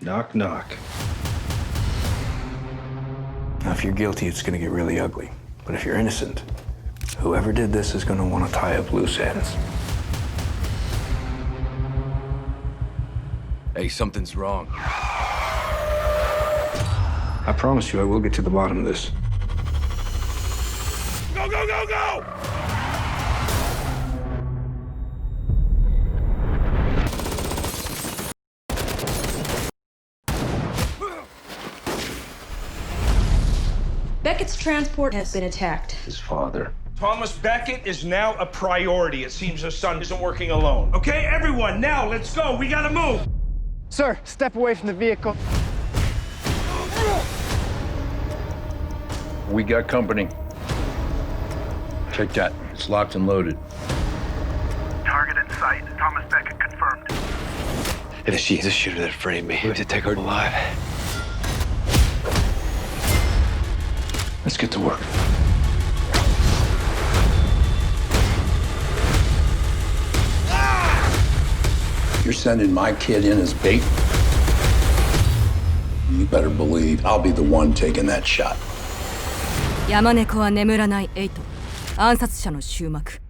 Knock, knock. Now, if you're guilty, it's gonna get really ugly. But if you're innocent, whoever did this is gonna want to tie up loose ends. Hey, something's wrong. I promise you, I will get to the bottom of this. Go, go, go, go! Beckett's transport has been attacked. His father. Thomas Beckett is now a priority. It seems his son isn't working alone. Okay, everyone, now let's go. We gotta move. Sir, step away from the vehicle. We got company. Check that. It's locked and loaded. Target in sight. Thomas Beckett confirmed. If she's the shooter that framed me, we have to take her alive. Let's get to work. You're sending my kid in as bait? You better believe I'll be the one taking that shot. 山猫は眠らない8暗殺者の終幕